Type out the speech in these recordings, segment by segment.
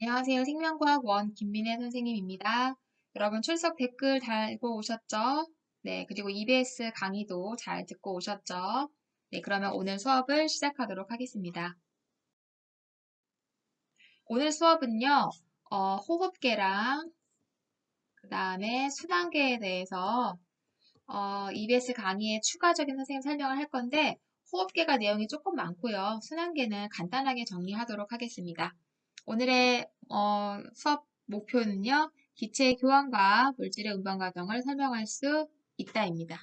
안녕하세요. 생명과학원 김민혜 선생님입니다. 여러분 출석 댓글 달고 오셨죠? 네, 그리고 EBS 강의도 잘 듣고 오셨죠? 네, 그러면 오늘 수업을 시작하도록 하겠습니다. 오늘 수업은요, 호흡계랑 그 다음에 순환계에 대해서 EBS 강의에 추가적인 선생님 설명을 할 건데 호흡계가 내용이 조금 많고요. 순환계는 간단하게 정리하도록 하겠습니다. 오늘의 수업 목표는요. 기체의 교환과 물질의 운반 과정을 설명할 수 있다입니다.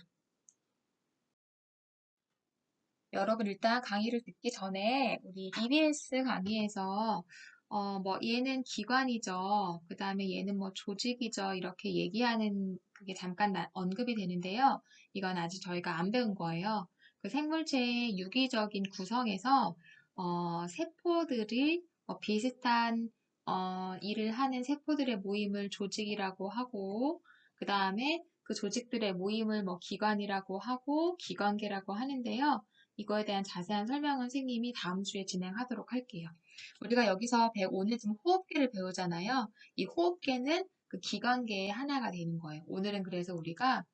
여러분 일단 강의를 듣기 전에 우리 EBS 강의에서 뭐 얘는 기관이죠. 그 다음에 얘는 뭐 조직이죠. 이렇게 얘기하는 그게 잠깐 언급이 되는데요. 이건 아직 저희가 안 배운 거예요. 그 생물체의 유기적인 구성에서 세포들이 비슷한 일을 하는 세포들의 모임을 조직이라고 하고 그 다음에 그 조직들의 모임을 뭐 기관이라고 하고 기관계라고 하는데요. 이거에 대한 자세한 설명은 선생님이 다음 주에 진행하도록 할게요. 우리가 여기서 오늘 지금 호흡계를 배우잖아요. 이 호흡계는 그 기관계의 하나가 되는 거예요. 오늘은 그래서 우리가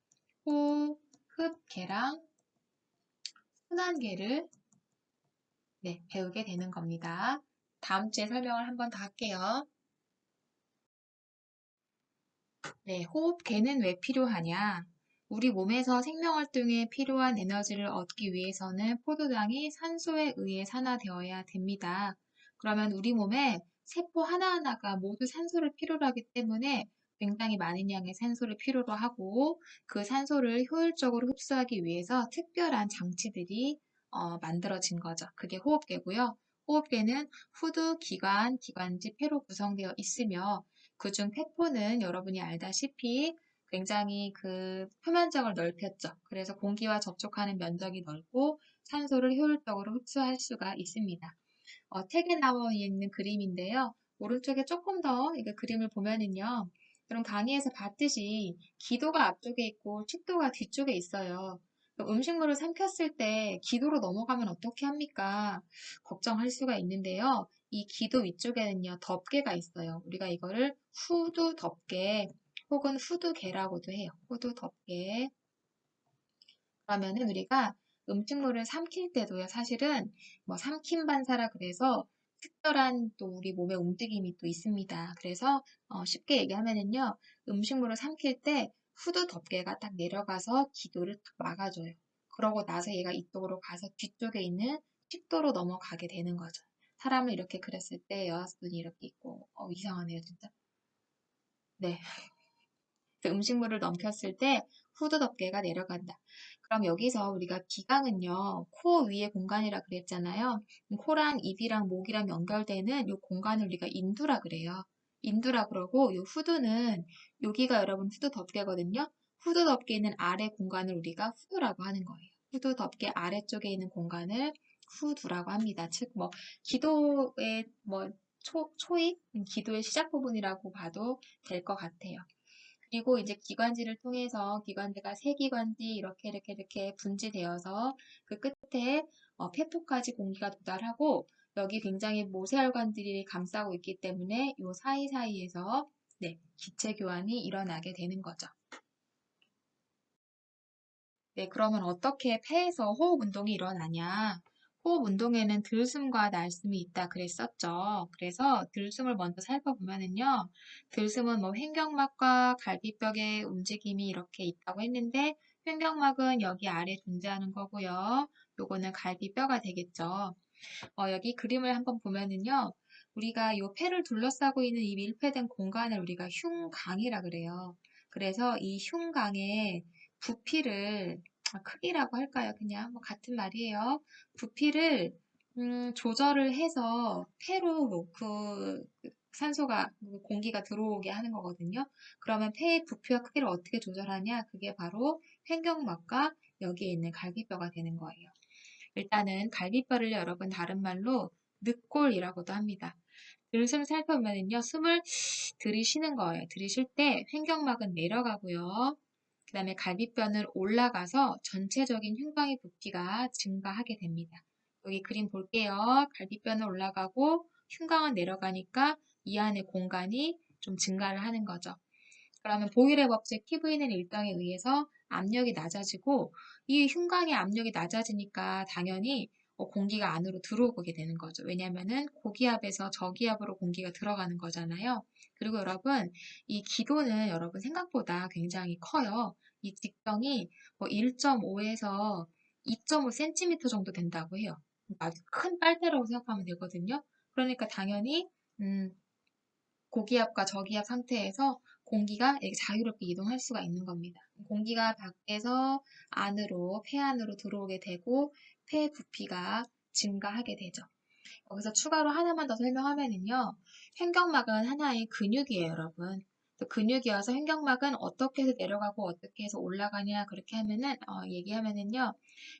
호흡계랑 순환계를 배우게 되는 겁니다. 다음 주에 설명을 한번 더 할게요. 네, 호흡계는 왜 필요하냐? 우리 몸에서 생명활동에 필요한 에너지를 얻기 위해서는 포도당이 산소에 의해 산화되어야 됩니다. 그러면 우리 몸에 세포 하나하나가 모두 산소를 필요로 하기 때문에 굉장히 많은 양의 산소를 필요로 하고 그 산소를 효율적으로 흡수하기 위해서 특별한 장치들이 만들어진 거죠. 그게 호흡계고요. 호흡계는 후두, 기관, 기관지, 폐로 구성되어 있으며 그중 폐포는 여러분이 알다시피 굉장히 그 표면적을 넓혔죠. 그래서 공기와 접촉하는 면적이 넓고 산소를 효율적으로 흡수할 수가 있습니다. 책에 나와 있는 그림인데요. 오른쪽에 조금 더 이거 그림을 보면은요. 그럼 강의에서 봤듯이 기도가 앞쪽에 있고 식도가 뒤쪽에 있어요. 음식물을 삼켰을 때 기도로 넘어가면 어떻게 합니까? 걱정할 수가 있는데요. 이 기도 위쪽에는요, 덮개가 있어요. 우리가 이거를 후두 덮개 혹은 후두개라고도 해요. 후두 덮개. 그러면은 우리가 음식물을 삼킬 때도요, 사실은 뭐 삼킴 반사라 그래서 특별한 또 우리 몸의 움직임이 또 있습니다. 그래서 쉽게 얘기하면은요, 음식물을 삼킬 때 후두 덮개가 딱 내려가서 기도를 딱 막아줘요. 그러고 나서 얘가 이쪽으로 가서 뒤쪽에 있는 식도로 넘어가게 되는 거죠. 사람을 이렇게 그렸을 때 여하순이 이렇게 있고, 이상하네요, 진짜. 네. 그 음식물을 넘겼을 때 후드 덮개가 내려간다. 그럼 여기서 우리가 기강은요, 코 위의 공간이라 그랬잖아요. 코랑 입이랑 목이랑 연결되는 이 공간을 우리가 인두라 그래요. 인두라 그러고 이 후두는 여기가 여러분 후두 덮개거든요. 후두 덮개 있는 아래 공간을 우리가 후두라고 하는 거예요. 후두 덮개 아래쪽에 있는 공간을 후두라고 합니다. 즉, 뭐, 기도의 뭐, 초입? 기도의 시작 부분이라고 봐도 될 것 같아요. 그리고 이제 기관지를 통해서 기관지가 세기관지 이렇게 분지되어서 그 끝에 폐포까지 공기가 도달하고 여기 굉장히 모세혈관들이 감싸고 있기 때문에 이 사이사이에서 기체 교환이 일어나게 되는 거죠. 네, 그러면 어떻게 폐에서 호흡 운동이 일어나냐? 호흡 운동에는 들숨과 날숨이 있다 그랬었죠. 그래서 들숨을 먼저 살펴보면은요. 들숨은 뭐 횡격막과 갈비뼈의 움직임이 이렇게 있다고 했는데 횡격막은 여기 아래 존재하는 거고요. 요거는 갈비뼈가 되겠죠. 여기 그림을 한번 보면은요. 우리가 요 폐를 둘러싸고 있는 이 밀폐된 공간을 우리가 흉강이라 그래요. 그래서 이 흉강에 부피를 크기라고 할까요? 그냥 뭐 같은 말이에요. 부피를 조절을 해서 폐로 그 산소가 공기가 들어오게 하는 거거든요. 그러면 폐의 부피와 크기를 어떻게 조절하냐? 그게 바로 횡격막과 여기에 있는 갈비뼈가 되는 거예요. 일단은 갈비뼈를 여러분 다른 말로 늑골이라고도 합니다. 들숨 살펴보면요. 숨을 들이쉬는 거예요. 들이쉴 때 횡격막은 내려가고요. 그 다음에 갈비뼈는 올라가서 전체적인 흉곽의 부피가 증가하게 됩니다. 여기 그림 볼게요. 갈비뼈는 올라가고 흉곽은 내려가니까 이 안의 공간이 좀 증가를 하는 거죠. 그러면 보일의 법칙 PV는 일정에 의해서 압력이 낮아지고 이 흉곽의 압력이 낮아지니까 당연히 공기가 안으로 들어오게 되는 거죠. 왜냐면은 고기압에서 저기압으로 공기가 들어가는 거잖아요. 그리고 여러분, 이 기도는 여러분 생각보다 굉장히 커요. 이 직경이 1.5에서 2.5cm 정도 된다고 해요. 아주 큰 빨대라고 생각하면 되거든요. 그러니까 당연히 고기압과 저기압 상태에서 공기가 이렇게 자유롭게 이동할 수가 있는 겁니다. 공기가 밖에서 안으로, 폐 안으로 들어오게 되고 폐 부피가 증가하게 되죠. 여기서 추가로 하나만 더 설명하면은요. 횡격막은 하나의 근육이에요, 여러분. 또 근육이어서 횡격막은 어떻게 해서 내려가고 어떻게 해서 올라가냐 그렇게 하면은 얘기하면은요.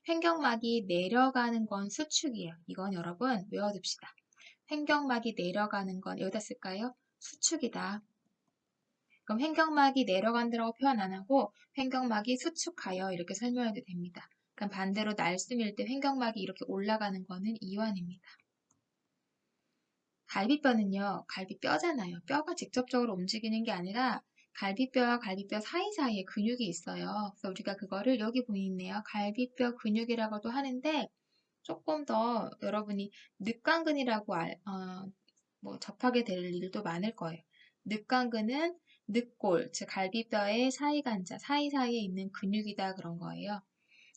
횡격막이 내려가는 건 수축이에요. 이건 여러분 외워둡시다. 횡격막이 내려가는 건 여기다 쓸까요? 수축이다. 그럼 횡격막이 내려간다고 표현 안 하고 횡격막이 수축하여 이렇게 설명해도 됩니다. 그럼 반대로 날숨일 때 횡격막이 이렇게 올라가는 거는 이완입니다. 갈비뼈는요, 갈비뼈잖아요. 뼈가 직접적으로 움직이는 게 아니라 갈비뼈와 갈비뼈 사이사이에 근육이 있어요. 그래서 우리가 그거를 여기 보이네요. 갈비뼈 근육이라고도 하는데 조금 더 여러분이 늑강근이라고 접하게 될 일도 많을 거예요. 늑강근은 늑골, 즉 갈비뼈의 사이간자, 사이사이에 있는 근육이다 그런 거예요.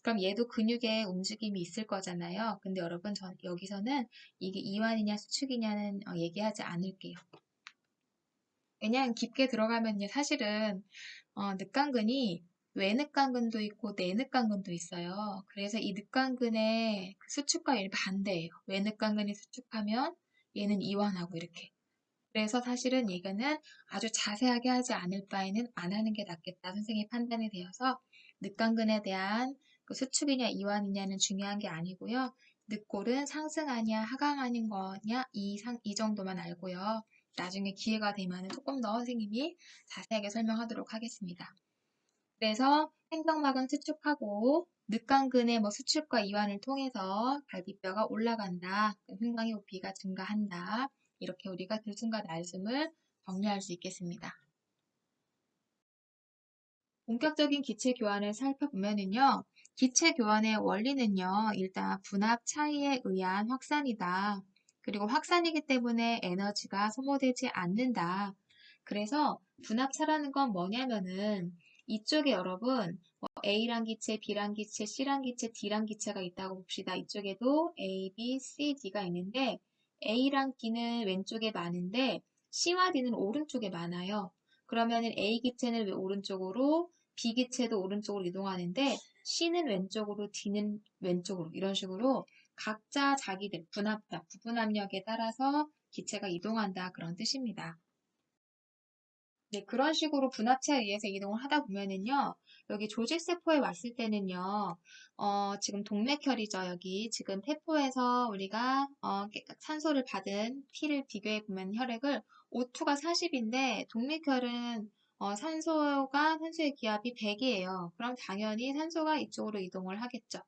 그럼 얘도 근육에 움직임이 있을 거잖아요. 근데 여러분 여기서는 이게 이완이냐 수축이냐는 얘기하지 않을게요. 왜냐하면 깊게 들어가면요 사실은 늑강근이 외늑강근도 있고 내늑강근도 있어요. 그래서 이 늑강근의 수축과 얘는 반대예요. 외늑강근이 수축하면 얘는 이완하고 이렇게. 그래서 사실은 이거는 아주 자세하게 하지 않을 바에는 안 하는 게 낫겠다. 선생님이 판단이 되어서 늑강근에 대한 그 수축이냐 이완이냐는 중요한 게 아니고요. 늑골은 상승하냐 하강하는 거냐 이 정도만 알고요. 나중에 기회가 되면 조금 더 선생님이 자세하게 설명하도록 하겠습니다. 그래서 횡격막은 수축하고 늑강근의 수축과 이완을 통해서 갈비뼈가 올라간다. 횡강의 부피가 증가한다. 이렇게 우리가 들숨과 날숨을 정리할 수 있겠습니다. 본격적인 기체 교환을 살펴보면은요. 기체 교환의 원리는요. 일단 분압 차이에 의한 확산이다. 그리고 확산이기 때문에 에너지가 소모되지 않는다. 그래서 분압차라는 건 뭐냐면은 이쪽에 여러분 A랑 기체, B랑 기체, C랑 기체, D랑 기체가 있다고 봅시다. 이쪽에도 A, B, C, D가 있는데 A랑 B는 왼쪽에 많은데 C와 D는 오른쪽에 많아요. 그러면은 A 기체는 왜 오른쪽으로, B 기체도 오른쪽으로 이동하는데 C는 왼쪽으로, D는 왼쪽으로 이런 식으로 각자 자기들 분압차, 부분 압력에 따라서 기체가 이동한다 그런 뜻입니다. 네, 그런 식으로 분합체에 의해서 이동을 하다 보면은요, 여기 조직세포에 왔을 때는요, 지금 동맥혈이죠, 여기. 지금 폐포에서 우리가, 산소를 받은 피를 비교해 보면 혈액을 O2가 40인데, 동맥혈은, 산소의 기압이 100이에요. 그럼 당연히 산소가 이쪽으로 이동을 하겠죠.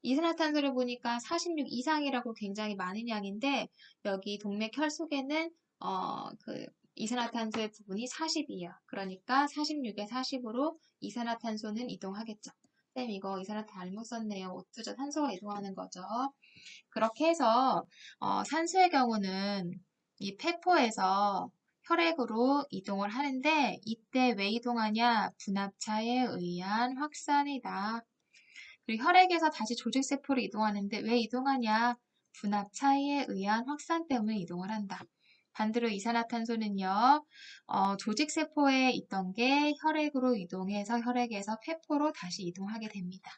이산화탄소를 보니까 46 이상이라고 굉장히 많은 양인데 여기 동맥혈 속에는 이산화탄소의 부분이 40이에요. 그러니까 46에 40으로 이산화탄소는 이동하겠죠. 쌤 이거 이산화탄소 잘못 썼네요. O2죠. 탄소가 이동하는 거죠. 그렇게 해서 산소의 경우는 이 폐포에서 혈액으로 이동을 하는데 이때 왜 이동하냐? 분압차에 의한 확산이다. 그리고 혈액에서 다시 조직세포로 이동하는데 왜 이동하냐? 분압 차이에 의한 확산 때문에 이동을 한다. 반대로 이산화탄소는요, 조직세포에 있던 게 혈액으로 이동해서 혈액에서 폐포로 다시 이동하게 됩니다.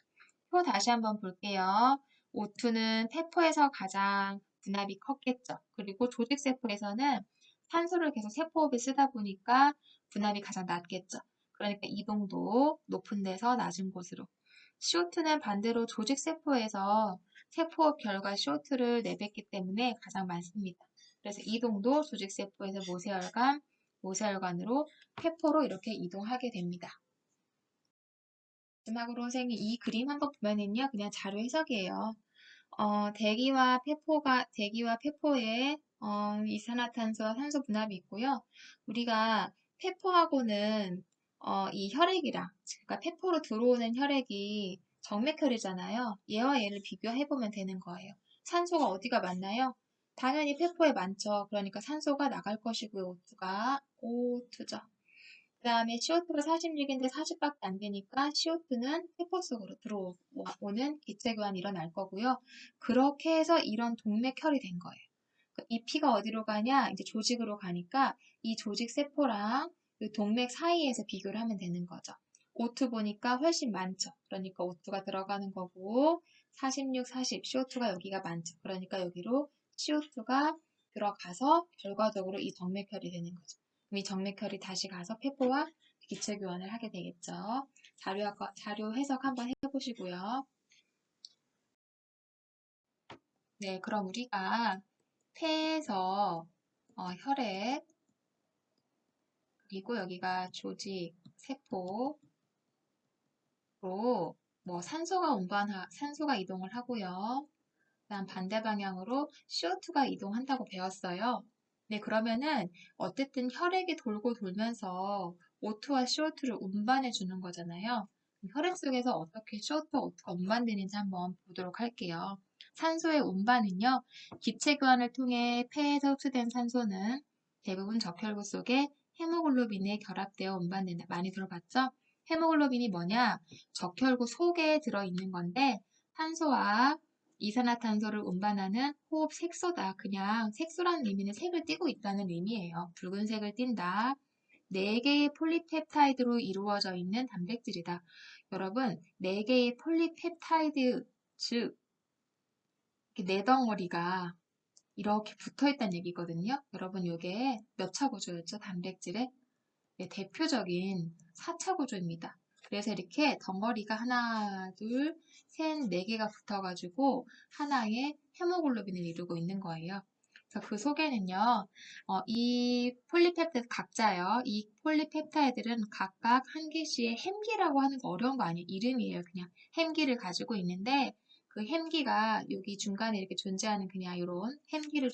표 다시 한번 볼게요. O2는 폐포에서 가장 분압이 컸겠죠. 그리고 조직세포에서는 산소를 계속 세포호흡에 쓰다 보니까 분압이 가장 낮겠죠. 그러니까 이동도 높은 데서 낮은 곳으로. CO2는 반대로 조직세포에서 세포흡 결과 CO2를 내뱉기 때문에 가장 많습니다. 그래서 이동도 조직세포에서 모세혈관, 모세혈관으로 폐포로 이렇게 이동하게 됩니다. 마지막으로 선생님 이 그림 한번 보면은요, 그냥 자료 해석이에요. 대기와 폐포의 이산화탄소와 산소 분압이 있고요. 우리가 폐포하고는 이 혈액이랑, 그러니까 폐포로 들어오는 혈액이 정맥혈이잖아요. 얘와 얘를 비교해보면 되는 거예요. 산소가 어디가 많나요? 당연히 폐포에 많죠. 그러니까 산소가 나갈 것이고요. O2죠. 그 다음에 CO2가 46인데 40밖에 안 되니까 CO2는 폐포 속으로 들어오는 기체 교환이 일어날 거고요. 그렇게 해서 이런 동맥혈이 된 거예요. 이 피가 어디로 가냐? 이제 조직으로 가니까 이 조직 세포랑 이 동맥 사이에서 비교를 하면 되는 거죠. O2 보니까 훨씬 많죠. 그러니까 O2가 들어가는 거고 46, 40, CO2가 여기가 많죠. 그러니까 여기로 CO2가 들어가서 결과적으로 이 정맥혈이 되는 거죠. 그럼 이 정맥혈이 다시 가서 폐포와 기체 교환을 하게 되겠죠. 자료 해석 한번 해보시고요. 네, 그럼 우리가 폐에서 혈액, 그리고 여기가 조직, 세포로 뭐 산소가 이동을 하고요. 그다음 반대 방향으로 CO2가 이동한다고 배웠어요. 네, 그러면은 어쨌든 혈액이 돌고 돌면서 O2와 CO2를 운반해 주는 거잖아요. 혈액 속에서 어떻게 CO2와 O2가 운반되는지 한번 보도록 할게요. 산소의 운반은요, 기체 교환을 통해 폐에서 흡수된 산소는 대부분 적혈구 속에 헤모글로빈에 결합되어 운반된다. 많이 들어봤죠? 헤모글로빈이 뭐냐? 적혈구 속에 들어있는 건데 산소와 이산화탄소를 운반하는 호흡 색소다. 그냥 색소라는 의미는 색을 띠고 있다는 의미예요. 붉은색을 띈다. 4개의 폴리펩타이드로 이루어져 있는 단백질이다. 여러분, 4개의 폴리펩타이드, 즉, 네 덩어리가 이렇게 붙어 있다는 얘기거든요. 여러분, 이게 몇 차 구조였죠? 단백질의 대표적인 4차 구조입니다. 그래서 이렇게 덩어리가 하나, 둘, 셋, 네 개가 붙어가지고 하나의 헤모글로빈을 이루고 있는 거예요. 그래서 그 속에는요, 이 폴리펩타이드 각자요. 이 폴리펩타이드는 각각 한 개씩의 햄기라고 하는 거 어려운 거 아니에요. 이름이에요. 그냥 햄기를 가지고 있는데 그 햄기가 여기 중간에 이렇게 존재하는 그냥 이런 햄기를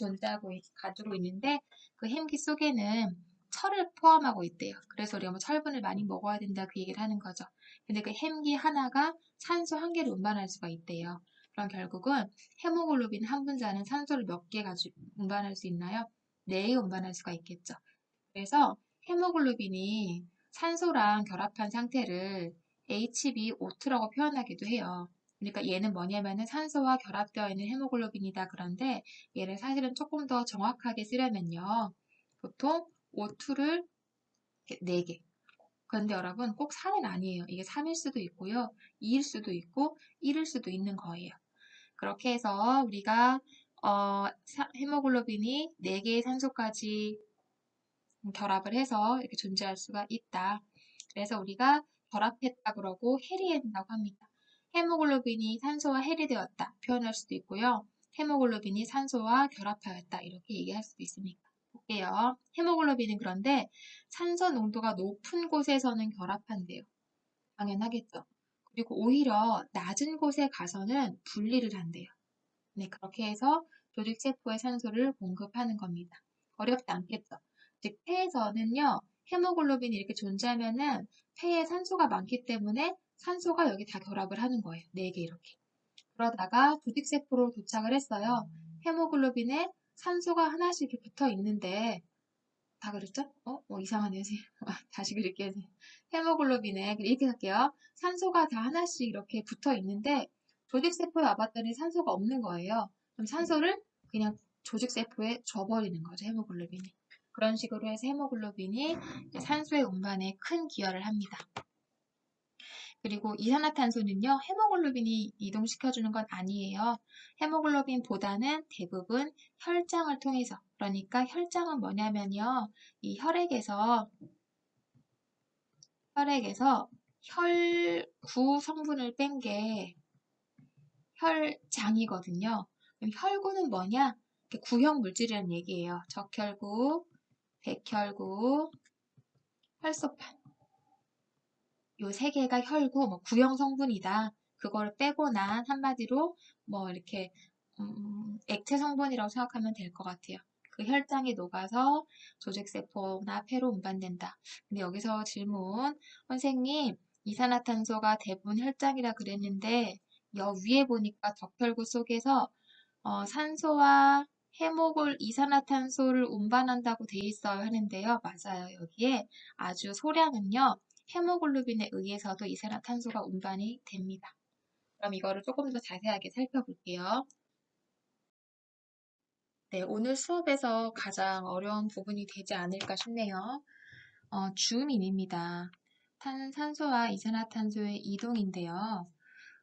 가지고 있는데 그 햄기 속에는 철을 포함하고 있대요. 그래서 우리가 뭐 철분을 많이 먹어야 된다 그 얘기를 하는 거죠. 근데 그 햄기 하나가 산소 한 개를 운반할 수가 있대요. 그럼 결국은 헤모글로빈 한 분자는 산소를 몇 개 가지고 운반할 수 있나요? 4개 운반할 수가 있겠죠. 그래서 헤모글로빈이 산소랑 결합한 상태를 HbO2라고 표현하기도 해요. 그러니까 얘는 뭐냐면은 산소와 결합되어 있는 헤모글로빈이다. 그런데 얘를 사실은 조금 더 정확하게 쓰려면요. 보통 O2를 4개. 그런데 여러분 꼭 3은 아니에요. 이게 3일 수도 있고요. 2일 수도 있고 1일 수도 있는 거예요. 그렇게 해서 우리가 헤모글로빈이 4개의 산소까지 결합을 해서 이렇게 존재할 수가 있다. 그래서 우리가 결합했다 그러고 해리한다고 합니다. 헤모글로빈이 산소와 해리되었다 표현할 수도 있고요. 헤모글로빈이 산소와 결합하였다 이렇게 얘기할 수도 있습니다. 볼게요. 헤모글로빈은 그런데 산소 농도가 높은 곳에서는 결합한대요. 당연하겠죠. 그리고 오히려 낮은 곳에 가서는 분리를 한대요. 네, 그렇게 해서 조직세포에 산소를 공급하는 겁니다. 어렵지 않겠죠? 즉, 폐에서는요, 헤모글로빈이 이렇게 존재하면은 폐에 산소가 많기 때문에 산소가 여기 다 결합을 하는 거예요. 4개 이렇게. 그러다가 조직세포로 도착을 했어요. 헤모글로빈에 산소가 하나씩 이렇게 붙어 있는데, 다 그랬죠? 이상하네요. 다시 그릴게요. 헤모글로빈에, 이렇게 할게요. 산소가 다 하나씩 이렇게 붙어 있는데, 조직세포에 와봤더니 산소가 없는 거예요. 그럼 산소를 그냥 조직세포에 줘버리는 거죠, 헤모글로빈이. 그런 식으로 해서 헤모글로빈이 산소의 운반에 큰 기여를 합니다. 그리고 이산화탄소는요, 헤모글로빈이 이동시켜주는 건 아니에요. 헤모글로빈보다는 대부분 혈장을 통해서, 그러니까 혈장은 뭐냐면요, 이 혈액에서 혈구 성분을 뺀 게 혈장이거든요. 그럼 혈구는 뭐냐? 구형 물질이라는 얘기예요. 적혈구, 백혈구, 혈소판. 요 세 개가 혈구, 구형 성분이다. 그걸 빼고 난 한마디로 이렇게 액체 성분이라고 생각하면 될 것 같아요. 그 혈장이 녹아서 조직세포나 폐로 운반된다. 근데 여기서 질문. 선생님, 이산화탄소가 대부분 혈장이라 그랬는데 여 위에 보니까 적혈구 속에서 산소와 이산화탄소를 운반한다고 돼 있어요 하는데요. 맞아요. 여기에 아주 소량은요. 헤모글로빈에 의해서도 이산화탄소가 운반이 됩니다. 그럼 이거를 조금 더 자세하게 살펴볼게요. 네, 오늘 수업에서 가장 어려운 부분이 되지 않을까 싶네요. 주민입니다. 산소와 이산화탄소의 이동인데요.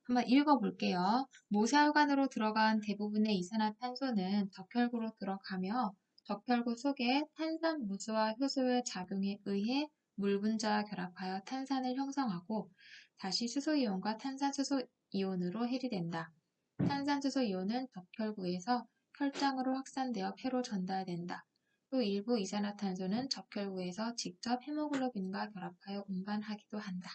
한번 읽어볼게요. 모세혈관으로 들어간 대부분의 이산화탄소는 적혈구로 들어가며 적혈구 속에 탄산무수와 효소의 작용에 의해 물 분자와 결합하여 탄산을 형성하고 다시 수소이온과 탄산수소이온으로 해리된다. 탄산수소이온은 적혈구에서 혈장으로 확산되어 폐로 전달된다. 또 일부 이산화탄소는 적혈구에서 직접 헤모글로빈과 결합하여 운반하기도 한다.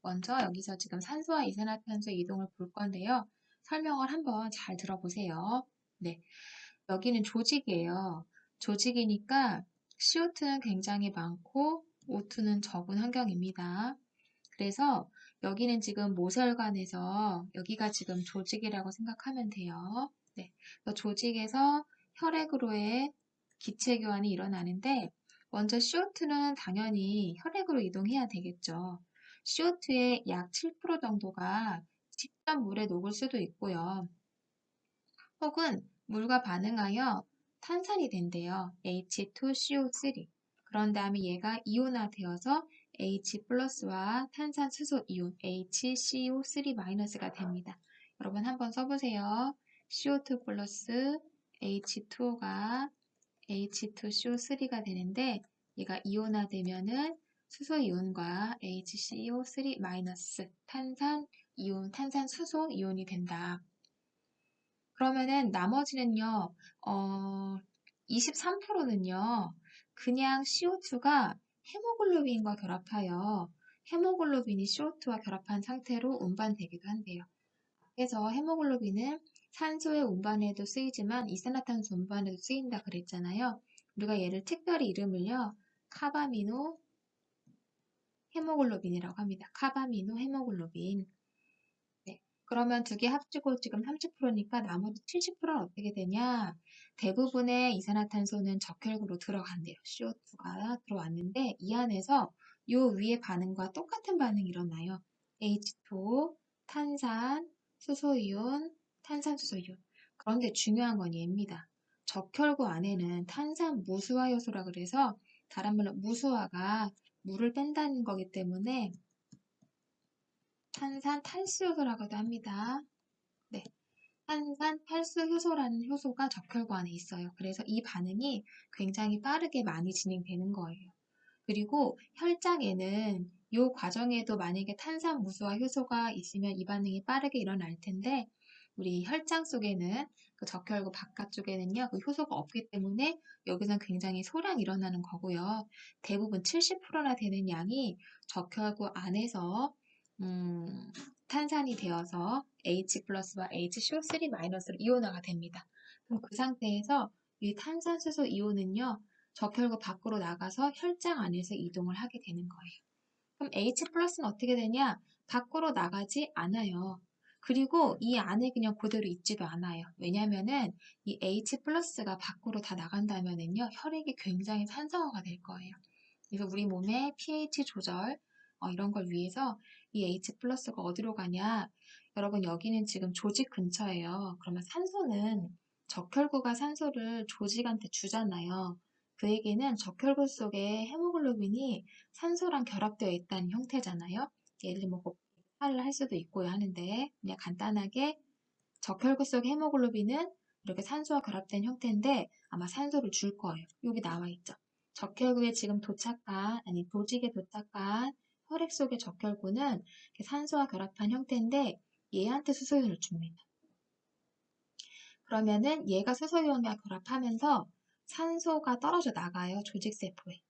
먼저 여기서 지금 산소와 이산화탄소 이동을 볼 건데요. 설명을 한번 잘 들어보세요. 네, 여기는 조직이에요. 조직이니까 CO2는 굉장히 많고 O2는 적은 환경입니다. 그래서 여기는 지금 모세혈관에서 여기가 지금 조직이라고 생각하면 돼요. 네, 조직에서 혈액으로의 기체 교환이 일어나는데 먼저 CO2는 당연히 혈액으로 이동해야 되겠죠. CO2의 약 7% 정도가 직접 물에 녹을 수도 있고요. 혹은 물과 반응하여 탄산이 된대요. H2CO3. 그런 다음에 얘가 이온화되어서 H 플러스와 탄산수소 이온 HCO3-가 됩니다. 여러분 한번 써보세요. CO2 플러스 H2O가 H2CO3가 되는데 얘가 이온화되면은 수소이온과 HCO3- 탄산 이온, 탄산수소 이온이 된다. 그러면은 나머지는요, 23%는요, 그냥 CO2가 헤모글로빈과 결합하여 헤모글로빈이 CO2와 결합한 상태로 운반되기도 한대요. 그래서 헤모글로빈은 산소의 운반에도 쓰이지만 이산화탄소 운반에도 쓰인다 그랬잖아요. 우리가 얘를 특별히 이름을요, 카바미노 헤모글로빈이라고 합니다. 카바미노 헤모글로빈. 네. 그러면 두 개 합치고 지금 30%니까 나머지 70%는 어떻게 되냐? 대부분의 이산화탄소는 적혈구로 들어간대요. CO2가 들어왔는데 이 안에서 요 위의 반응과 똑같은 반응이 일어나요. H2O, 탄산, 수소이온, 탄산수소이온. 그런데 중요한 건 얘입니다. 적혈구 안에는 탄산 무수화 요소라 그래서 다른 말로 무수화가 물을 뺀다는 거기 때문에 탄산 탈수 효소라고도 합니다. 네. 탄산 탈수 효소라는 효소가 적혈구 안에 있어요. 그래서 이 반응이 굉장히 빠르게 많이 진행되는 거예요. 그리고 혈장에는 이 과정에도 만약에 탄산 무수화 효소가 있으면 이 반응이 빠르게 일어날 텐데 우리 혈장 속에는 그 적혈구 바깥쪽에는요 그 효소가 없기 때문에 여기서는 굉장히 소량 일어나는 거고요. 대부분 70%나 되는 양이 적혈구 안에서 탄산이 되어서 H 플러스와 HCO3-로 이온화가 됩니다. 그럼 그 상태에서 이 탄산수소 이온은요 적혈구 밖으로 나가서 혈장 안에서 이동을 하게 되는 거예요. 그럼 H 플러스는 어떻게 되냐? 밖으로 나가지 않아요. 그리고 이 안에 그냥 그대로 있지도 않아요. 왜냐면은 이 H 플러스가 밖으로 다 나간다면은요, 혈액이 굉장히 산성화가 될 거예요. 그래서 우리 몸의 pH 조절, 이런 걸 위해서 이 H 플러스가 어디로 가냐? 여러분, 여기는 지금 조직 근처예요. 그러면 산소는 적혈구가 산소를 조직한테 주잖아요. 그에게는 적혈구 속에 헤모글로빈이 산소랑 결합되어 있다는 형태잖아요. 예를 들면 곱하기를 할 수도 있고요 하는데 그냥 간단하게 적혈구 속 헤모글로빈은 이렇게 산소와 결합된 형태인데 아마 산소를 줄 거예요. 여기 나와 있죠. 적혈구에 지금 도착한 아니 조직에 도착한 혈액 속의 적혈구는 산소와 결합한 형태인데 얘한테 수소이온을 줍니다. 그러면은 얘가 수소이온과 결합하면서 산소가 떨어져 나가요. 조직세포에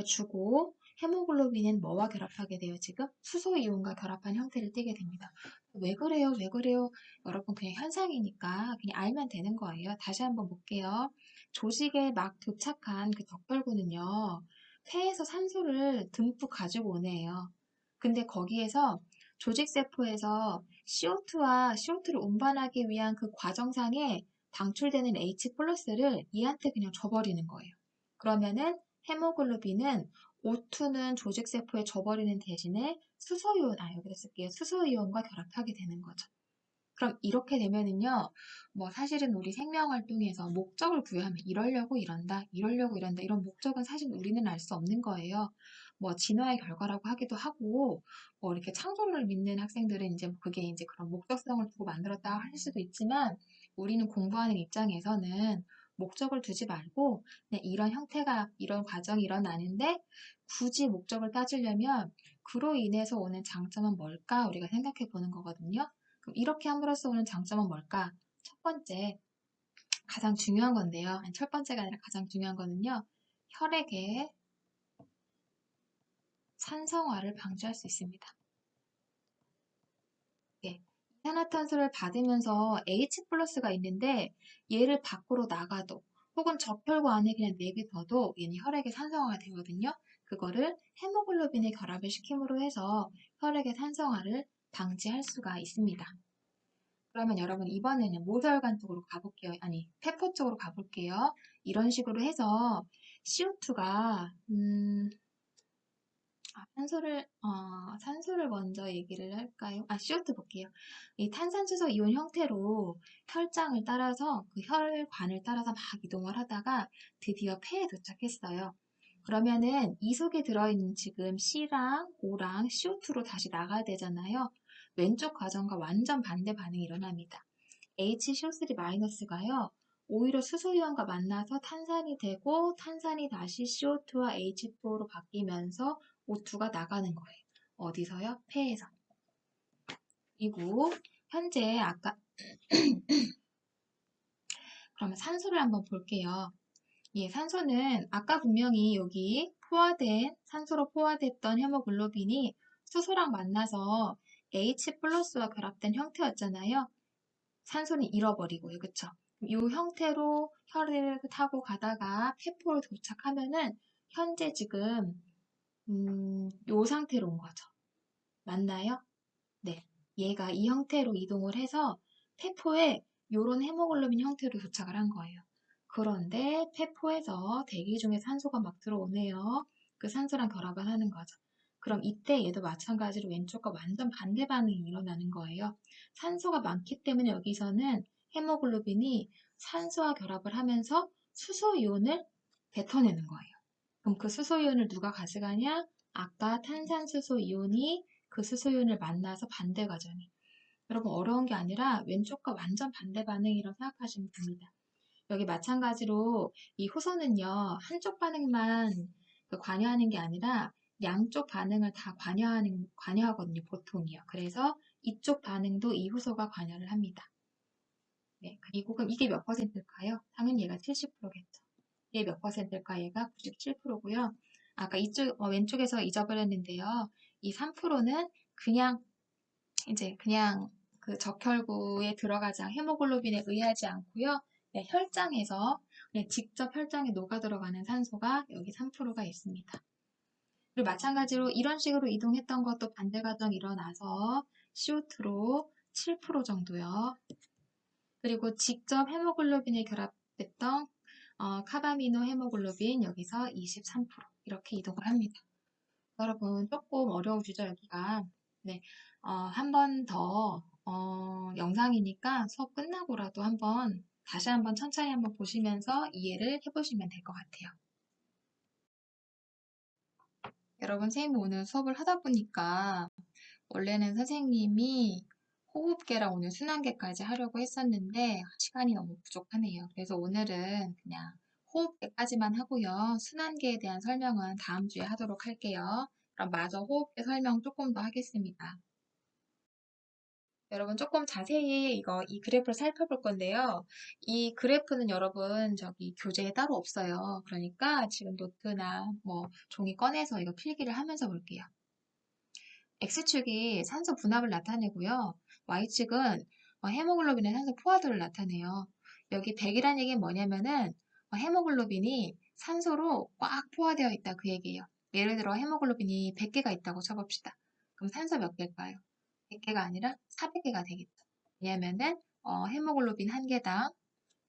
주고 헤모글로빈은 뭐와 결합하게 돼요, 지금? 수소이온과 결합한 형태를 띠게 됩니다. 왜 그래요? 왜 그래요? 여러분, 그냥 현상이니까 그냥 알면 되는 거예요. 다시 한번 볼게요. 조직에 막 도착한 그 적혈구는요, 폐에서 산소를 듬뿍 가지고 오네요. 근데 거기에서 조직세포에서 CO2와 CO2를 운반하기 위한 그 과정상에 방출되는 H 플러스를 얘한테 그냥 줘버리는 거예요. 그러면은 헤모글로빈은 O2는 조직세포에 줘버리는 대신에 수소이온, 여기다 쓸게요. 수소이온과 결합하게 되는 거죠. 그럼 이렇게 되면은요, 뭐 사실은 우리 생명활동에서 목적을 부여하면 이러려고 이런다, 이러려고 이런다, 이런 목적은 사실 우리는 알 수 없는 거예요. 뭐 진화의 결과라고 하기도 하고, 뭐 이렇게 창조를 믿는 학생들은 이제 그게 이제 그런 목적성을 두고 만들었다 할 수도 있지만, 우리는 공부하는 입장에서는 목적을 두지 말고, 그냥 이런 형태가, 이런 과정이 일어나는데, 굳이 목적을 따지려면, 그로 인해서 오는 장점은 뭘까? 우리가 생각해 보는 거거든요. 그럼 이렇게 함으로써 오는 장점은 뭘까? 첫 번째, 가장 중요한 건데요. 아니, 첫 번째가 아니라 가장 중요한 거는요. 혈액의 산성화를 방지할 수 있습니다. 예. 이산화탄소를 받으면서 H 플러스가 있는데 얘를 밖으로 나가도 혹은 적혈구 안에 그냥 내비둬도 얘는 혈액의 산성화가 되거든요. 그거를 헤모글로빈에 결합을 시킴으로 해서 혈액의 산성화를 방지할 수가 있습니다. 그러면 여러분 이번에는 모세혈관 쪽으로 가볼게요. 아니, 폐포 쪽으로 가볼게요. 이런 식으로 해서 CO2가 산소를 먼저 얘기를 할까요? CO2 볼게요. 이 탄산수소 이온 형태로 혈장을 따라서 그 혈관을 따라서 막 이동을 하다가 드디어 폐에 도착했어요. 그러면은 이 속에 들어있는 지금 C랑 O랑 CO2로 다시 나가야 되잖아요. 왼쪽 과정과 완전 반대 반응이 일어납니다. HCO3-가요. 오히려 수소이온과 만나서 탄산이 되고 탄산이 다시 CO2와 H2O로 바뀌면서 O2가 나가는 거예요. 어디서요? 폐에서. 그리고 현재 아까 그러면 산소를 한번 볼게요. 예, 산소는 아까 분명히 여기 산소로 포화됐던 헤모글로빈이 수소랑 만나서 H 플러스와 결합된 형태였잖아요. 산소는 잃어버리고요. 그쵸? 이 형태로 혈을 타고 가다가 폐포로 도착하면은 현재 지금 요 상태로 온 거죠. 맞나요? 네. 얘가 이 형태로 이동을 해서 폐포에 요런 헤모글로빈 형태로 도착을 한 거예요. 그런데 폐포에서 대기 중에 산소가 막 들어오네요. 그 산소랑 결합을 하는 거죠. 그럼 이때 얘도 마찬가지로 왼쪽과 완전 반대 반응이 일어나는 거예요. 산소가 많기 때문에 여기서는 헤모글로빈이 산소와 결합을 하면서 수소이온을 뱉어내는 거예요. 그럼 그 수소이온을 누가 가져가냐? 아까 탄산수소 이온이 그 수소이온을 만나서 반대 과정이. 여러분 어려운 게 아니라 왼쪽과 완전 반대 반응이라고 생각하시면 됩니다. 여기 마찬가지로 이 호소는요, 한쪽 반응만 관여하는 게 아니라 양쪽 반응을 다 관여하거든요, 보통이요. 그래서 이쪽 반응도 이 호소가 관여를 합니다. 네, 그리고 그럼 이게 몇 퍼센트일까요? 당연히 얘가 70%겠죠. 얘 몇 퍼센트일까? 얘가 97%고요. 아까 왼쪽에서 잊어버렸는데요. 이 3%는 그냥 그 적혈구에 들어가지 헤모글로빈에 의하지 않고요. 네, 혈장에서 그냥 직접 혈장에 녹아 들어가는 산소가 여기 3%가 있습니다. 그리고 마찬가지로 이런 식으로 이동했던 것도 반대 과정이 일어나서 CO2로 7% 정도요. 그리고 직접 헤모글로빈에 결합됐던 카바미노 헤모글로빈 여기서 23% 이렇게 이동을 합니다. 여러분 조금 어려우시죠 여기가? 네, 한 번 더 영상이니까 수업 끝나고라도 다시 한번 천천히 한번 보시면서 이해를 해보시면 될 것 같아요. 여러분 선생님이 오늘 수업을 하다 보니까 원래는 선생님이 호흡계랑 오늘 순환계까지 하려고 했었는데 시간이 너무 부족하네요. 그래서 오늘은 그냥 호흡계까지만 하고요. 순환계에 대한 설명은 다음 주에 하도록 할게요. 그럼 마저 호흡계 설명 조금 더 하겠습니다. 여러분 조금 자세히 이 그래프를 살펴볼 건데요. 이 그래프는 여러분 저기 교재에 따로 없어요. 그러니까 지금 노트나 뭐 종이 꺼내서 이거 필기를 하면서 볼게요. X축이 산소 분압을 나타내고요. Y축은 헤모글로빈의 산소 포화도를 나타내요. 여기 100이라는 얘기는 뭐냐면은 헤모글로빈이 산소로 꽉 포화되어 있다 그 얘기예요. 예를 들어 헤모글로빈이 100개가 있다고 쳐봅시다. 그럼 산소 몇 개일까요? 100개가 아니라 400개가 되겠죠. 왜냐면은 헤모글로빈 한 개당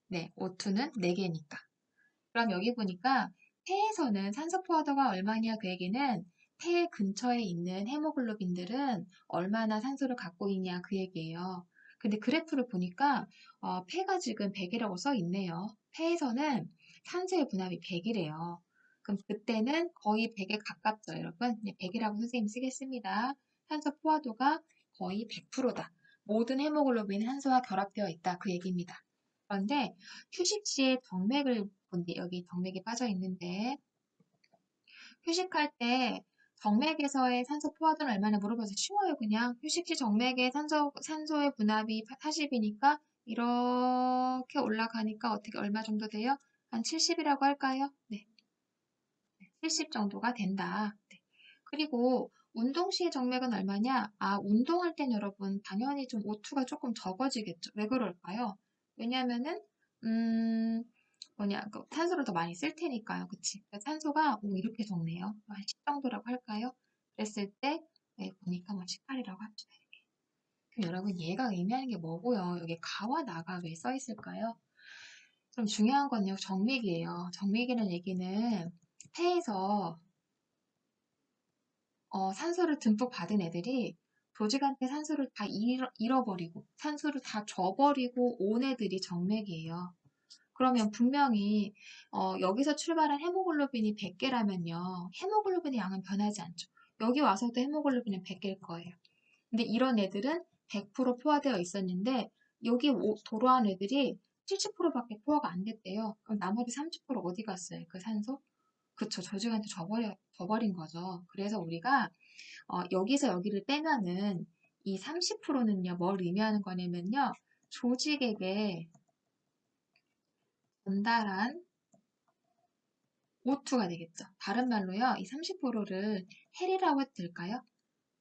네, O2는 4개니까. 그럼 여기 보니까 폐에서는 산소 포화도가 얼마냐 그 얘기는 폐 근처에 있는 헤모글로빈들은 얼마나 산소를 갖고 있냐 그 얘기예요. 근데 그래프를 보니까 폐가 지금 100이라고 써 있네요. 폐에서는 산소의 분압이 100이래요. 그럼 그때는 거의 100에 가깝죠, 여러분. 네, 100이라고 선생님 쓰겠습니다. 산소 포화도가 거의 100%다. 모든 헤모글로빈 산소와 결합되어 있다 그 얘기입니다. 그런데 휴식 시에 정맥을 본데 여기 정맥이 빠져 있는데 휴식할 때 정맥에서의 산소 포화도는 얼마나 물어봐서 쉬워요. 그냥 휴식 시 정맥의 산소의 분압이 40이니까 이렇게 올라가니까 어떻게 얼마 정도 돼요? 한 70이라고 할까요? 네, 70 정도가 된다. 네. 그리고 운동 시의 정맥은 얼마냐? 운동할 땐 여러분 당연히 좀 O2가 조금 적어지겠죠. 왜 그럴까요? 왜냐면은 산소를 더 많이 쓸 테니까요. 그치? 그래서 산소가 이렇게 적네요. 한 10 정도라고 할까요? 그랬을 때 네, 보니까 뭐 18이라고 합시다. 이렇게. 그럼 여러분 얘가 의미하는 게 뭐고요? 여기 가와 나가 왜 써 있을까요? 그럼 중요한 건요. 정맥이에요. 정맥이라는 얘기는 폐에서 산소를 듬뿍 받은 애들이 조직한테 산소를 다 잃어버리고 산소를 다 줘버리고 온 애들이 정맥이에요. 그러면 분명히 여기서 출발한 헤모글로빈이 100개라면요. 헤모글로빈의 양은 변하지 않죠. 여기 와서도 헤모글로빈은 100개일 거예요. 근데 이런 애들은 100% 포화되어 있었는데 여기 도로한 애들이 70%밖에 포화가 안 됐대요. 그럼 나머지 30% 어디 갔어요? 그 산소? 그쵸. 조직한테 줘버린 거죠. 그래서 우리가 여기서 여기를 빼면은 이 30%는요, 뭘 의미하는 거냐면요, 조직에게 전달한 O2가 되겠죠. 다른 말로요, 이 30%를 해리라고 해도 될까요?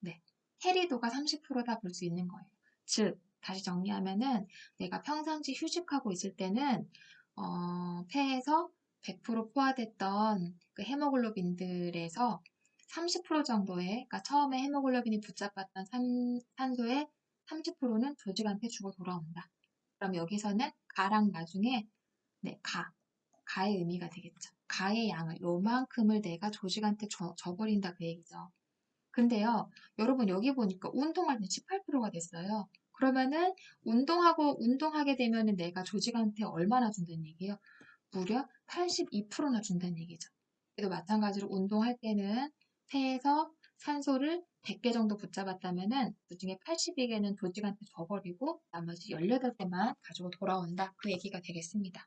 네. 해리도가 30%다 볼 수 있는 거예요. 즉, 다시 정리하면은 내가 평상시 휴식하고 있을 때는 폐에서 100% 포화됐던 그 헤모글로빈들에서 30% 정도의, 그러니까 처음에 헤모글로빈이 붙잡았던 산소의 30%는 조직한테 주고 돌아온다. 그럼 여기서는 가랑 나중에 네, 가의 의미가 되겠죠. 가의 양을 요만큼을 내가 조직한테 줘버린다 그 얘기죠. 근데요, 여러분 여기 보니까 운동할 때 18%가 됐어요. 그러면은 운동하게 되면은 내가 조직한테 얼마나 준다는 얘기예요? 무려 82%나 준다는 얘기죠. 그래도 마찬가지로 운동할 때는 폐에서 산소를 100개 정도 붙잡았다면은 그중에 82개는 조직한테 줘버리고 나머지 18개만 가지고 돌아온다. 그 얘기가 되겠습니다.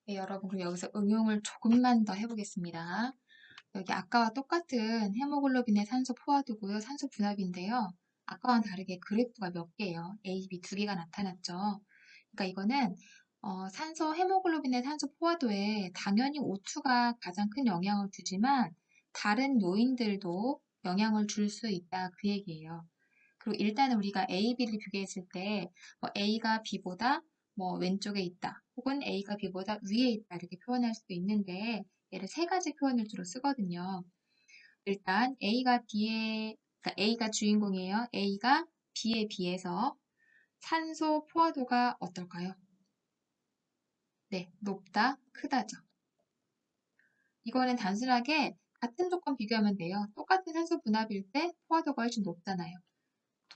네, 여러분 그럼 여기서 응용을 조금만 더 해보겠습니다. 여기 아까와 똑같은 헤모글로빈의 산소 포화도고요. 산소 분압인데요. 아까와는 다르게 그래프가 몇 개예요. A, B 두 개가 나타났죠. 그러니까 이거는 산소 헤모글로빈의 산소 포화도에 당연히 O2가 가장 큰 영향을 주지만 다른 요인들도 영향을 줄 수 있다 그 얘기예요. 그리고 일단은 우리가 A, B를 비교했을 때 A가 B보다 왼쪽에 있다. 혹은 A가 B보다 위에 있다. 이렇게 표현할 수도 있는데 얘를 세 가지 표현을 주로 쓰거든요. 일단 그러니까 A가 주인공이에요. A가 B에 비해서 산소 포화도가 어떨까요? 네, 높다, 크다죠. 이거는 단순하게 같은 조건 비교하면 돼요. 똑같은 산소 분압일 때 포화도가 훨씬 높잖아요.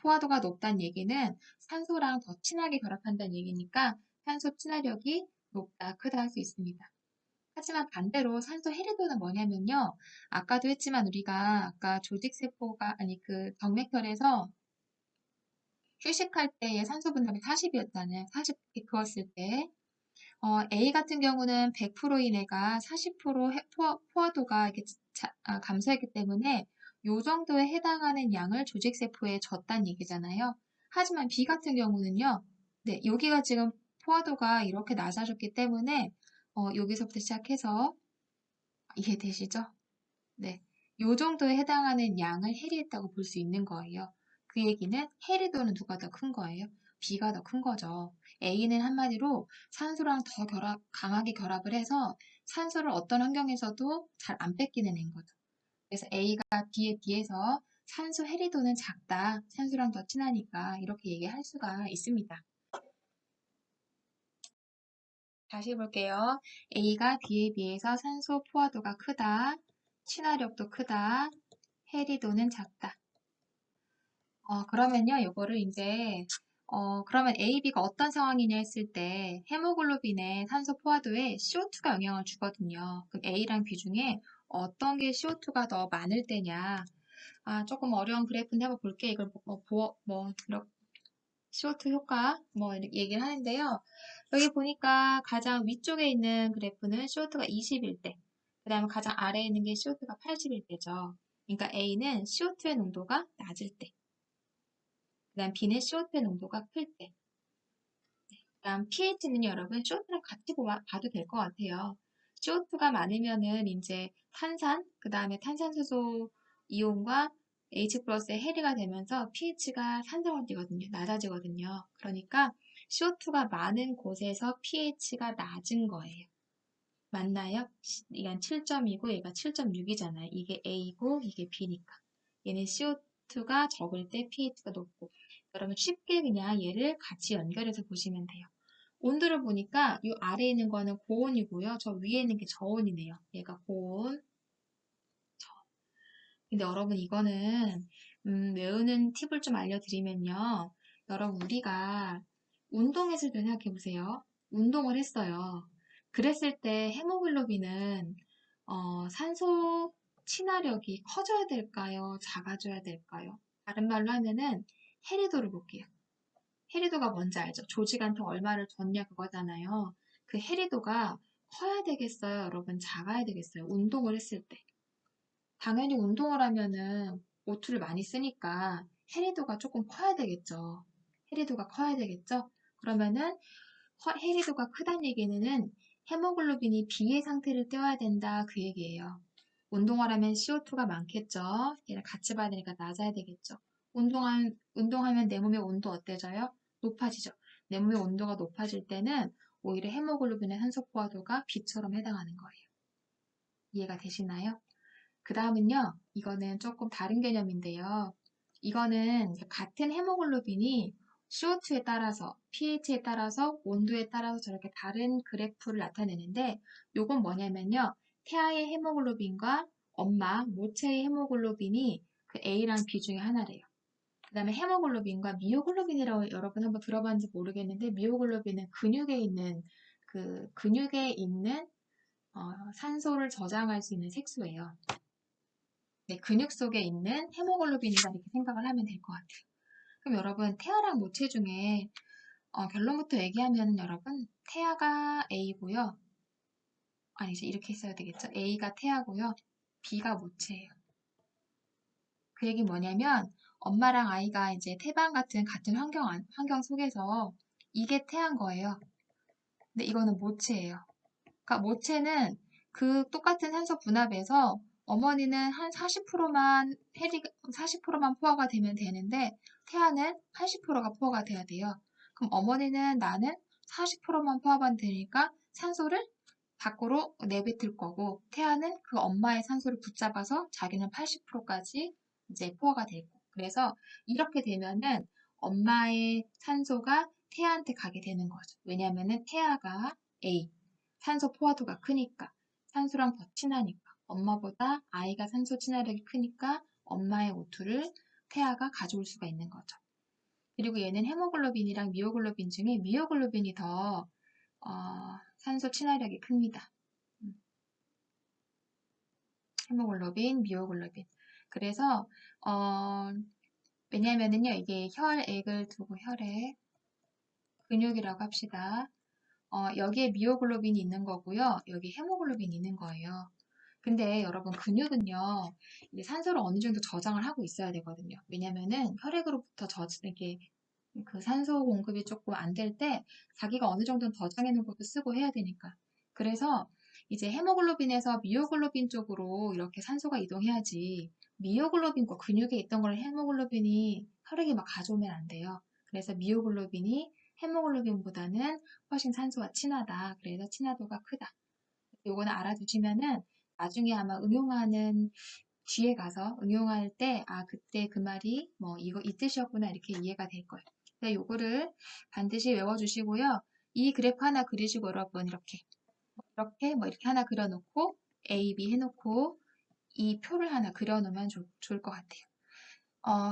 포화도가 높다는 얘기는 산소랑 더 친하게 결합한다는 얘기니까 산소 친화력이 높다, 크다 할 수 있습니다. 하지만 반대로 산소 해리도는 뭐냐면요. 아까도 했지만 우리가 아까 조직세포가, 아니 그 정맥혈에서 휴식할 때의 산소 분담이 40이었잖아요. 40 그었을 때. A 같은 경우는 100%인 애가 40% 포화도가 이렇게 감소했기 때문에 요 정도에 해당하는 양을 조직세포에 줬단 얘기잖아요. 하지만 B 같은 경우는요. 네, 여기가 지금 포화도가 이렇게 낮아졌기 때문에 여기서부터 시작해서 이해되시죠? 네, 요 정도에 해당하는 양을 해리했다고 볼 수 있는 거예요. 그 얘기는 해리도는 누가 더 큰 거예요? B가 더 큰 거죠. A는 한마디로 산소랑 더 강하게 결합을 해서 산소를 어떤 환경에서도 잘 안 뺏기는 애인 거죠. 그래서 A가 B에 비해서 산소 해리도는 작다. 산소랑 더 친하니까 이렇게 얘기할 수가 있습니다. 다시 볼게요. A가 B에 비해서 산소 포화도가 크다. 친화력도 크다. 해리도는 작다. 그러면요, 요거를 이제, 그러면 A, B가 어떤 상황이냐 했을 때, 헤모글로빈의 산소 포화도에 CO2가 영향을 주거든요. 그럼 A랑 B 중에 어떤 게 CO2가 더 많을 때냐. 조금 어려운 그래프인데 한번 볼게. 이걸 이렇게 CO2 효과, 이렇게 얘기를 하는데요. 여기 보니까 가장 위쪽에 있는 그래프는 CO2가 20일 때, 그 다음에 가장 아래에 있는 게 CO2가 80일 때죠. 그러니까 A는 CO2의 농도가 낮을 때, 그 다음 B는 CO2의 농도가 클 때, 그 다음 pH는 여러분 CO2랑 같이 봐도 될 것 같아요. CO2가 많으면은 이제 탄산, 그 다음에 탄산수소 이온과 H 플러스의 해리가 되면서 pH가 산성화되거든요. 낮아지거든요. 그러니까 CO2가 많은 곳에서 pH가 낮은 거예요. 맞나요? 이건 7.2고 얘가 7.6이잖아요. 이게 A고 이게 B니까. 얘는 CO2가 적을 때 pH가 높고. 여러분 쉽게 그냥 얘를 같이 연결해서 보시면 돼요. 온도를 보니까 이 아래에 있는 거는 고온이고요. 저 위에 있는 게 저온이네요. 얘가 고온, 저온. 근데 여러분 이거는 외우는 팁을 좀 알려드리면요. 여러분 우리가 운동했을 때 생각해 보세요. 운동을 했어요. 그랬을 때 헤모글로빈은 산소 친화력이 커져야 될까요? 작아져야 될까요? 다른 말로 하면은 해리도를 볼게요. 해리도가 뭔지 알죠? 조직한테 얼마를 줬냐 그거잖아요. 그 해리도가 커야 되겠어요? 여러분 작아야 되겠어요? 운동을 했을 때. 당연히 운동을 하면은 O2를 많이 쓰니까 해리도가 조금 커야 되겠죠. 해리도가 커야 되겠죠? 그러면은 해리도가 크다는 얘기는 헤모글로빈이 B의 상태를 떼어야 된다 그 얘기예요. 운동을 하면 CO2가 많겠죠. 얘를 같이 봐야 되니까 낮아야 되겠죠. 운동하면 내 몸의 온도 어때져요? 높아지죠. 내 몸의 온도가 높아질 때는 오히려 헤모글로빈의 산소 포화도가 B처럼 해당하는 거예요. 이해가 되시나요? 그 다음은요, 이거는 조금 다른 개념인데요. 이거는 같은 헤모글로빈이 CO2에 따라서, pH에 따라서, 온도에 따라서 저렇게 다른 그래프를 나타내는데, 요건 뭐냐면요. 태아의 헤모글로빈과 엄마, 모체의 헤모글로빈이 그 A랑 B 중에 하나래요. 그 다음에 헤모글로빈과 미오글로빈이라고 여러분 한번 들어봤는지 모르겠는데, 미오글로빈은 근육에 있는 산소를 저장할 수 있는 색소예요. 네, 근육 속에 있는 헤모글로빈이다 이렇게 생각을 하면 될 것 같아요. 그럼 여러분 태아랑 모체 중에 결론부터 얘기하면 여러분 태아가 A고요. 아니지 이렇게 써야 되겠죠. A가 태아고요. B가 모체예요. 그 얘기 뭐냐면 엄마랑 아이가 이제 태방 같은 환경 속에서 이게 태아인 거예요. 근데 이거는 모체예요. 그러니까 모체는 그 똑같은 산소 분압에서 어머니는 한 40%만 포화가 되면 되는데 태아는 80%가 포화가 돼야 돼요. 그럼 어머니는 나는 40%만 포화만 되니까 산소를 밖으로 내뱉을 거고 태아는 그 엄마의 산소를 붙잡아서 자기는 80%까지 이제 포화가 되고 그래서 이렇게 되면은 엄마의 산소가 태아한테 가게 되는 거죠. 왜냐면은 태아가 A 산소 포화도가 크니까 산소랑 더 친하니까 엄마보다 아이가 산소 친화력이 크니까 엄마의 O2를 태아가 가져올 수가 있는 거죠. 그리고 얘는 헤모글로빈이랑 미오글로빈 중에 미오글로빈이 더 산소 친화력이 큽니다. 헤모글로빈, 미오글로빈. 그래서 왜냐면은요 이게 혈액을 두고 혈액 근육이라고 합시다. 여기에 미오글로빈이 있는 거고요. 여기 헤모글로빈이 있는 거예요. 근데 여러분 근육은요, 이제 산소를 어느 정도 저장을 하고 있어야 되거든요. 왜냐면은 혈액으로부터 이렇게 그 산소 공급이 조금 안 될 때 자기가 어느 정도는 저장해 놓은 것도 쓰고 해야 되니까. 그래서 이제 헤모글로빈에서 미오글로빈 쪽으로 이렇게 산소가 이동해야지 미오글로빈과 근육에 있던 걸 헤모글로빈이 혈액이 막 가져오면 안 돼요. 그래서 미오글로빈이 헤모글로빈보다는 훨씬 산소와 친하다. 그래서 친화도가 크다. 요거는 알아두시면은 나중에 아마 응용하는 뒤에 가서 응용할 때, 아, 그때 그 말이 뭐 이 뜻이었구나 이렇게 이해가 될 거예요. 그래서 요거를 반드시 외워주시고요. 이 그래프 하나 그리시고 여러분 이렇게 하나 그려놓고 A, B 해놓고 이 표를 하나 그려놓으면 좋을 것 같아요.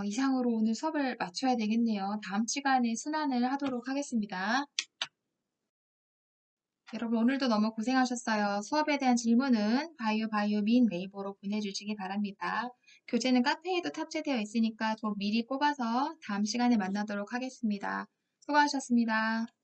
이상으로 오늘 수업을 마쳐야 되겠네요. 다음 시간에 순환을 하도록 하겠습니다. 여러분 오늘도 너무 고생하셨어요. 수업에 대한 질문은 바이오 민 웨이보로 보내주시기 바랍니다. 교재는 카페에도 탑재되어 있으니까 좀 미리 뽑아서 다음 시간에 만나도록 하겠습니다. 수고하셨습니다.